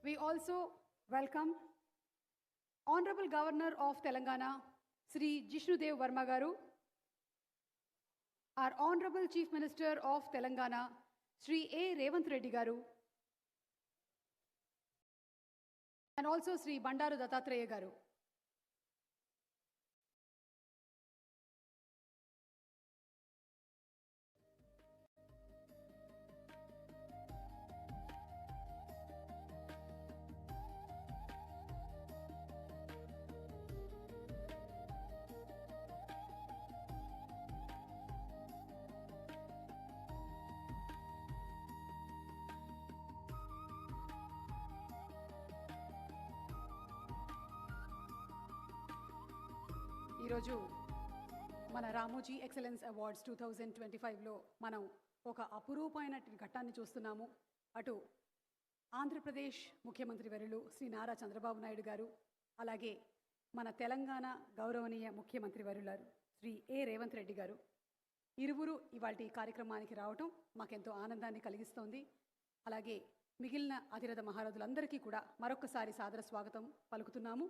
We also welcome Honorable Governor of Telangana, Sri Jishnudev Verma Garu, our Honorable Chief Minister of Telangana, Sri A. Revanth Reddy Garu, and also Sri Bandaru Dattatreya Garu. ఈరోజు మన Ramoji excellence awards 2025లో మనం ఒక అపురూపమైన ఘట్టాన్ని చూస్తున్నాము. అటు ఆంధ్రప్రదేశ్ ముఖ్యమంత్రి వర్యులు శ్రీ నారా చంద్రబాబు నాయుడు గారు, అలాగే మన తెలంగాణ గౌరవనీయ ముఖ్యమంత్రి వర్యులు శ్రీ ఏ రేవంత్ రెడ్డి గారు ఇరువురు ఇవాళ కార్యక్రమానికి రావటం మాకెంతో ఆనందాన్ని కలిగిస్తోంది. అలాగే మిగిలిన అతిరథ మహారథులందరికీ కూడా మరొకసారి సాదర స్వాగతం పలుకుతున్నాము.